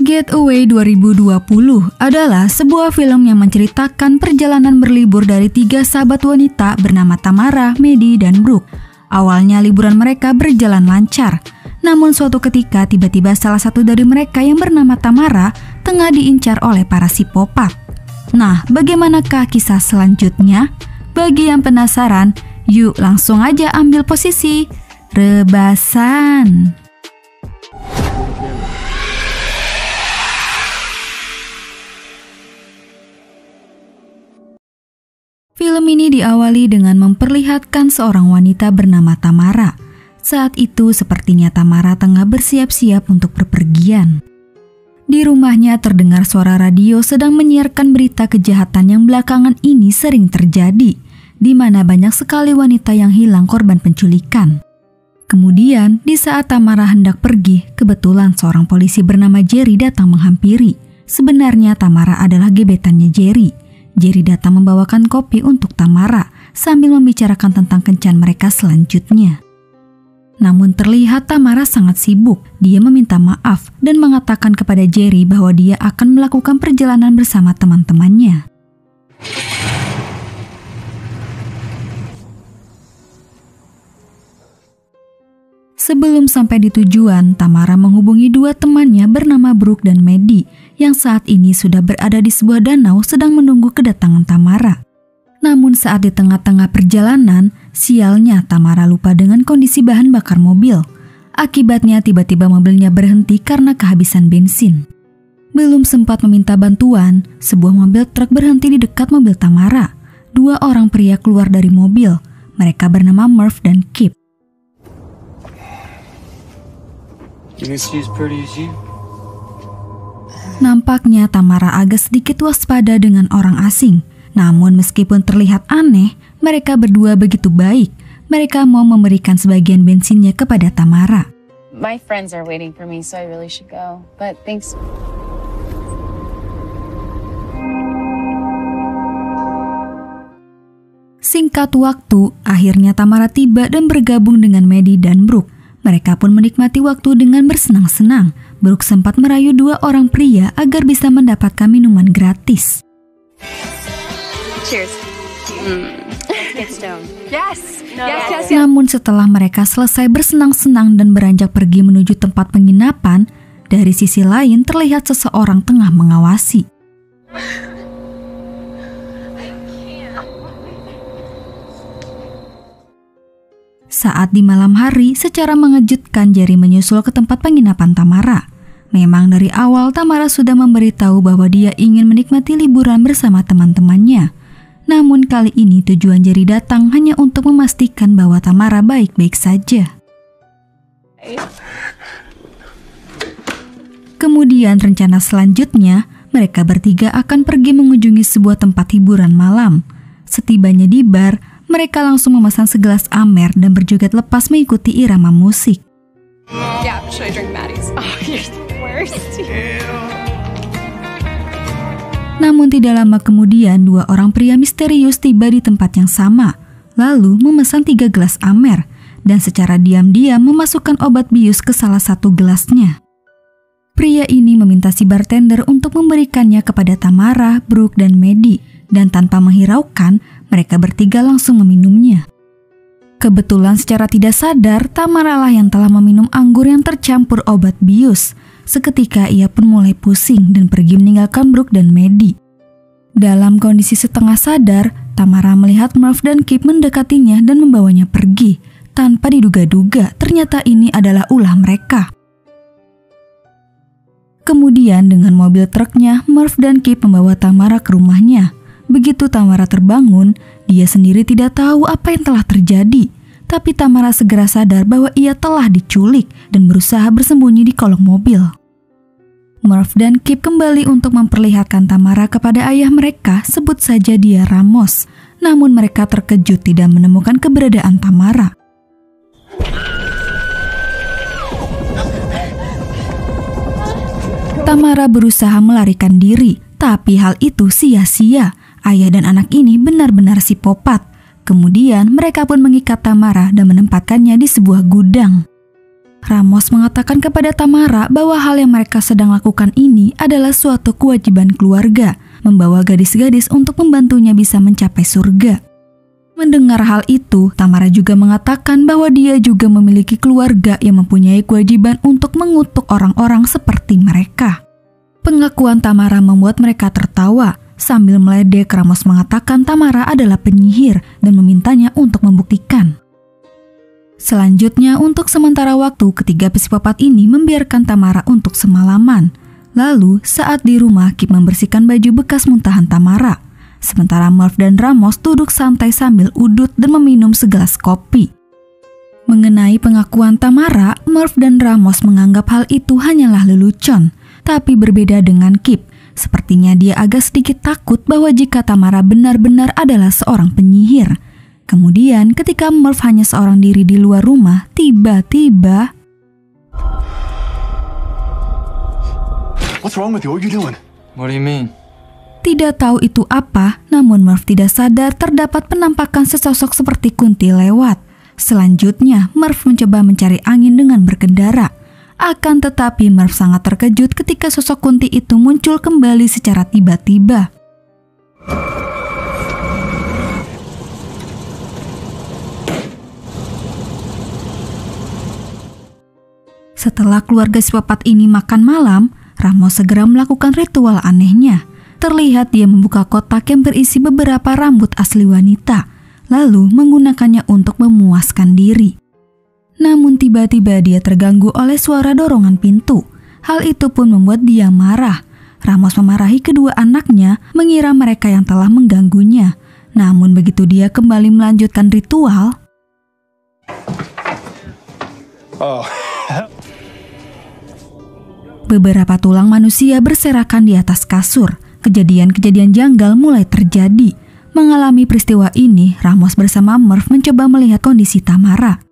Getaway 2020 adalah sebuah film yang menceritakan perjalanan berlibur dari 3 sahabat wanita bernama Tamara, Maddie, dan Brooke. Awalnya liburan mereka berjalan lancar, namun suatu ketika tiba-tiba salah satu dari mereka yang bernama Tamara tengah diincar oleh para psikopat. Nah, bagaimanakah kisah selanjutnya? Bagi yang penasaran, yuk langsung aja ambil posisi rebasan. Film ini diawali dengan memperlihatkan seorang wanita bernama Tamara. Saat itu sepertinya Tamara tengah bersiap-siap untuk bepergian. Di rumahnya terdengar suara radio sedang menyiarkan berita kejahatan yang belakangan ini sering terjadi, di mana banyak sekali wanita yang hilang korban penculikan. Kemudian, di saat Tamara hendak pergi, kebetulan seorang polisi bernama Jerry datang menghampiri. Sebenarnya Tamara adalah gebetannya Jerry. Jerry datang membawakan kopi untuk Tamara sambil membicarakan tentang kencan mereka selanjutnya. Namun terlihat Tamara sangat sibuk. Dia meminta maaf dan mengatakan kepada Jerry bahwa dia akan melakukan perjalanan bersama teman-temannya. Sebelum sampai di tujuan, Tamara menghubungi 2 temannya bernama Brooke dan Maddie yang saat ini sudah berada di sebuah danau sedang menunggu kedatangan Tamara. Namun saat di tengah-tengah perjalanan, sialnya Tamara lupa dengan kondisi bahan bakar mobil. Akibatnya tiba-tiba mobilnya berhenti karena kehabisan bensin. Belum sempat meminta bantuan, sebuah mobil truk berhenti di dekat mobil Tamara. 2 orang pria keluar dari mobil. Mereka bernama Murph dan Kip. Nampaknya Tamara agak sedikit waspada dengan orang asing. Namun meskipun terlihat aneh, mereka berdua begitu baik. Mereka mau memberikan sebagian bensinnya kepada Tamara. My friends are waiting for me, so I really should go. But thanks. Singkat waktu, akhirnya Tamara tiba dan bergabung dengan Maddie dan Brooke. Mereka pun menikmati waktu dengan bersenang-senang. Brooke sempat merayu 2 orang pria agar bisa mendapatkan minuman gratis. Cheers. Let's get stoned. Yes. Namun setelah mereka selesai bersenang-senang dan beranjak pergi menuju tempat penginapan, dari sisi lain terlihat seseorang tengah mengawasi. Saat di malam hari, secara mengejutkan Jerry menyusul ke tempat penginapan Tamara. Memang dari awal Tamara sudah memberitahu bahwa dia ingin menikmati liburan bersama teman-temannya. Namun kali ini tujuan Jerry datang hanya untuk memastikan bahwa Tamara baik-baik saja. Kemudian rencana selanjutnya, mereka bertiga akan pergi mengunjungi sebuah tempat hiburan malam. Setibanya di bar, mereka langsung memesan segelas Amer dan berjoget lepas mengikuti irama musik. Yeah, should I drink Maddie's? Oh, you're the worst. Namun tidak lama kemudian 2 orang pria misterius tiba di tempat yang sama, lalu memesan 3 gelas Amer dan secara diam-diam memasukkan obat bius ke salah satu gelasnya. Pria ini meminta si bartender untuk memberikannya kepada Tamara, Brooke, dan Maddie, dan tanpa menghiraukan, mereka bertiga langsung meminumnya. Kebetulan secara tidak sadar, Tamara lah yang telah meminum anggur yang tercampur obat bius. Seketika ia pun mulai pusing dan pergi meninggalkan Brooke dan Maddie. Dalam kondisi setengah sadar, Tamara melihat Murph dan Kip mendekatinya dan membawanya pergi. Tanpa diduga-duga, ternyata ini adalah ulah mereka. Kemudian dengan mobil truknya, Murph dan Kip membawa Tamara ke rumahnya. Begitu Tamara terbangun, dia sendiri tidak tahu apa yang telah terjadi. Tapi Tamara segera sadar bahwa ia telah diculik dan berusaha bersembunyi di kolong mobil. Murph dan Kip kembali untuk memperlihatkan Tamara kepada ayah mereka, sebut saja dia Ramos. Namun mereka terkejut tidak menemukan keberadaan Tamara. Tamara berusaha melarikan diri, tapi hal itu sia-sia. Ayah dan anak ini benar-benar psikopat. Kemudian mereka pun mengikat Tamara dan menempatkannya di sebuah gudang. Ramos mengatakan kepada Tamara bahwa hal yang mereka sedang lakukan ini adalah suatu kewajiban keluarga, membawa gadis-gadis untuk membantunya bisa mencapai surga. Mendengar hal itu, Tamara juga mengatakan bahwa dia juga memiliki keluarga yang mempunyai kewajiban untuk mengutuk orang-orang seperti mereka. Pengakuan Tamara membuat mereka tertawa. Sambil meledek, Ramos mengatakan Tamara adalah penyihir dan memintanya untuk membuktikan. Selanjutnya, untuk sementara waktu, ketiga psikopat ini membiarkan Tamara untuk semalaman. Lalu, saat di rumah, Kip membersihkan baju bekas muntahan Tamara. Sementara Murph dan Ramos duduk santai sambil udut dan meminum segelas kopi. Mengenai pengakuan Tamara, Murph dan Ramos menganggap hal itu hanyalah lelucon. Tapi berbeda dengan Kip. Sepertinya dia agak sedikit takut bahwa jika Tamara benar-benar adalah seorang penyihir. Kemudian ketika Murph hanya seorang diri di luar rumah, tiba-tiba... What's wrong with you? What are you doing? What do you mean? Tidak tahu itu apa, namun Murph tidak sadar terdapat penampakan sesosok seperti Kunti lewat. Selanjutnya, Murph mencoba mencari angin dengan berkendara. Akan tetapi Murph sangat terkejut ketika sosok Kunti itu muncul kembali secara tiba-tiba. Setelah keluarga psikopat ini makan malam, Ramos segera melakukan ritual anehnya. Terlihat dia membuka kotak yang berisi beberapa rambut asli wanita, lalu menggunakannya untuk memuaskan diri. Namun tiba-tiba dia terganggu oleh suara dorongan pintu. Hal itu pun membuat dia marah. Ramos memarahi kedua anaknya, mengira mereka yang telah mengganggunya. Namun begitu dia kembali melanjutkan ritual, beberapa tulang manusia berserakan di atas kasur. Kejadian-kejadian janggal mulai terjadi. Mengalami peristiwa ini, Ramos bersama Murph mencoba melihat kondisi Tamara.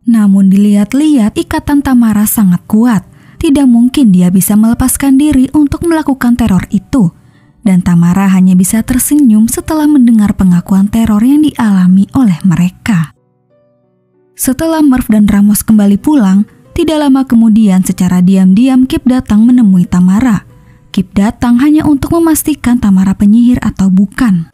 Namun dilihat-lihat ikatan Tamara sangat kuat. Tidak mungkin dia bisa melepaskan diri untuk melakukan teror itu. Dan Tamara hanya bisa tersenyum setelah mendengar pengakuan teror yang dialami oleh mereka. Setelah Murph dan Ramos kembali pulang, tidak lama kemudian secara diam-diam Kip datang menemui Tamara. Kip datang hanya untuk memastikan Tamara penyihir atau bukan.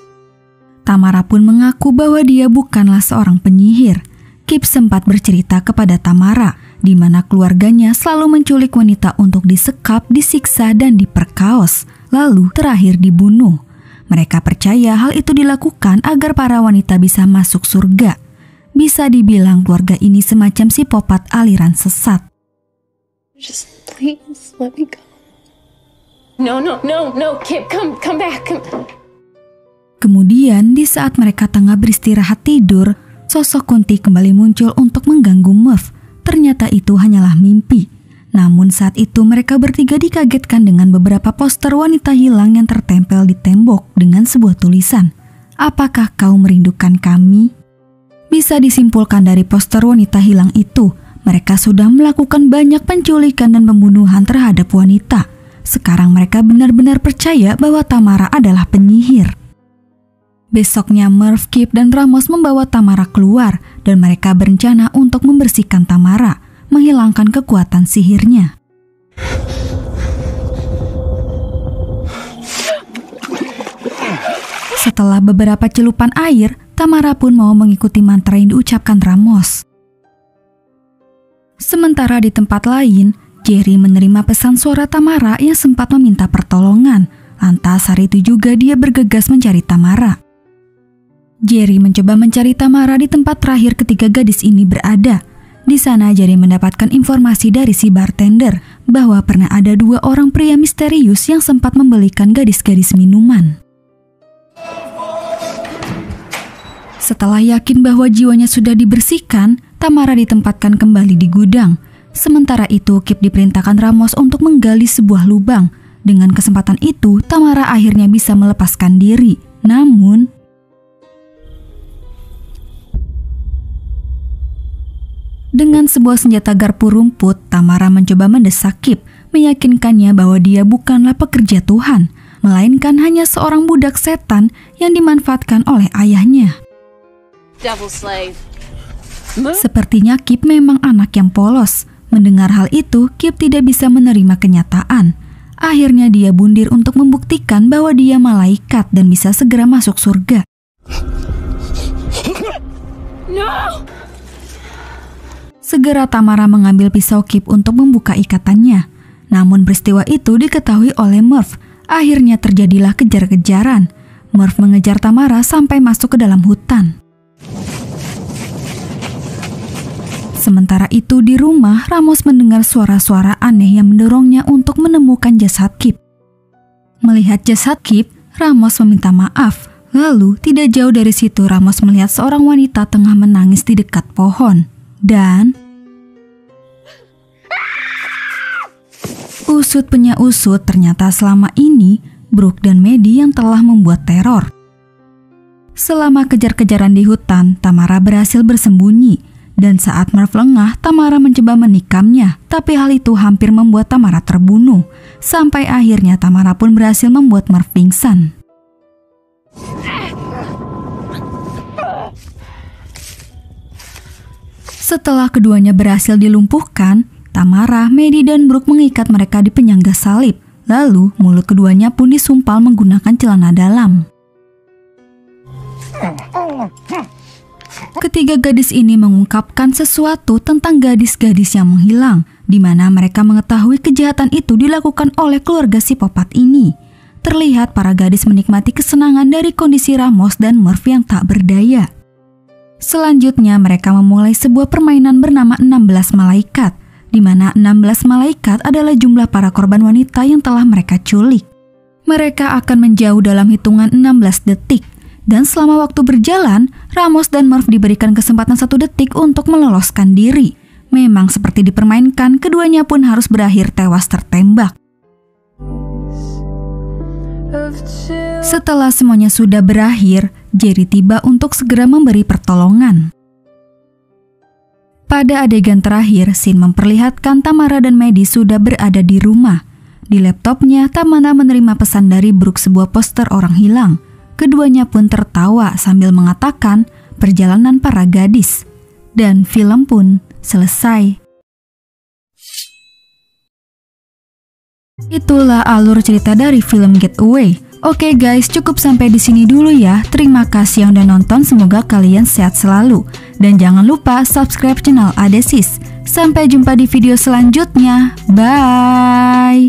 Tamara pun mengaku bahwa dia bukanlah seorang penyihir. Kip sempat bercerita kepada Tamara, di mana keluarganya selalu menculik wanita untuk disekap, disiksa, dan diperkaos, lalu terakhir dibunuh. Mereka percaya hal itu dilakukan agar para wanita bisa masuk surga. Bisa dibilang keluarga ini semacam psikopat aliran sesat. Just please let me go. No, Kip, come back. Kemudian di saat mereka tengah beristirahat tidur, sosok Kunti kembali muncul untuk mengganggu Murph. Ternyata itu hanyalah mimpi. Namun saat itu mereka bertiga dikagetkan dengan beberapa poster wanita hilang yang tertempel di tembok dengan sebuah tulisan, "Apakah kau merindukan kami?" Bisa disimpulkan dari poster wanita hilang itu, mereka sudah melakukan banyak penculikan dan pembunuhan terhadap wanita. Sekarang mereka benar-benar percaya bahwa Tamara adalah penyihir. Besoknya Murph, Kip, dan Ramos membawa Tamara keluar dan mereka berencana untuk membersihkan Tamara, menghilangkan kekuatan sihirnya. Setelah beberapa celupan air, Tamara pun mau mengikuti mantra yang diucapkan Ramos. Sementara di tempat lain, Jerry menerima pesan suara Tamara yang sempat meminta pertolongan. Lantas hari itu juga dia bergegas mencari Tamara. Jerry mencoba mencari Tamara di tempat terakhir ketiga gadis ini berada. Di sana Jerry mendapatkan informasi dari si bartender bahwa pernah ada 2 orang pria misterius yang sempat membelikan gadis-gadis minuman. Setelah yakin bahwa jiwanya sudah dibersihkan, Tamara ditempatkan kembali di gudang. Sementara itu, Kip diperintahkan Ramos untuk menggali sebuah lubang. Dengan kesempatan itu, Tamara akhirnya bisa melepaskan diri. Namun, dengan sebuah senjata garpu rumput, Tamara mencoba mendesak Kip, meyakinkannya bahwa dia bukanlah pekerja Tuhan. melainkan hanya seorang budak setan yang dimanfaatkan oleh ayahnya. Devil slave. Sepertinya Kip memang anak yang polos. Mendengar hal itu, Kip tidak bisa menerima kenyataan. Akhirnya dia bundir untuk membuktikan bahwa dia malaikat dan bisa segera masuk surga. No! Segera Tamara mengambil pisau Kip untuk membuka ikatannya. Namun peristiwa itu diketahui oleh Murph. Akhirnya terjadilah kejar-kejaran. Murph mengejar Tamara sampai masuk ke dalam hutan. Sementara itu di rumah, Ramos mendengar suara-suara aneh yang mendorongnya untuk menemukan jasad Kip. Melihat jasad Kip, Ramos meminta maaf. Lalu, tidak jauh dari situ Ramos melihat seorang wanita tengah menangis di dekat pohon. Dan usut punya usut, ternyata selama ini Brooke dan Maddie yang telah membuat teror. Selama kejar-kejaran di hutan, Tamara berhasil bersembunyi. Dan saat Murph lengah, Tamara mencoba menikamnya, tapi hal itu hampir membuat Tamara terbunuh. Sampai akhirnya Tamara pun berhasil membuat Murph pingsan. Setelah keduanya berhasil dilumpuhkan, Tamara, Maddie, dan Brooke mengikat mereka di penyangga salib. Lalu, mulut keduanya pun disumpal menggunakan celana dalam. Ketiga gadis ini mengungkapkan sesuatu tentang gadis-gadis yang menghilang, di mana mereka mengetahui kejahatan itu dilakukan oleh keluarga psikopat ini. Terlihat para gadis menikmati kesenangan dari kondisi Ramos dan Murph yang tak berdaya. Selanjutnya mereka memulai sebuah permainan bernama 16 Malaikat, di mana 16 malaikat adalah jumlah para korban wanita yang telah mereka culik. Mereka akan menjauh dalam hitungan 16 detik. Dan selama waktu berjalan, Ramos dan Murph diberikan kesempatan 1 detik untuk meloloskan diri. Memang seperti dipermainkan, keduanya pun harus berakhir tewas tertembak. Setelah semuanya sudah berakhir, Jerry tiba untuk segera memberi pertolongan. Pada adegan terakhir, scene memperlihatkan Tamara dan Maddie sudah berada di rumah. Di laptopnya, Tamara menerima pesan dari Brooke, sebuah poster orang hilang. Keduanya pun tertawa sambil mengatakan perjalanan para gadis. Dan film pun selesai. Itulah alur cerita dari film Getaway. Oke guys, cukup sampai di sini dulu ya. Terima kasih yang udah nonton, semoga kalian sehat selalu. Dan jangan lupa subscribe channel Adesis. Sampai jumpa di video selanjutnya. Bye!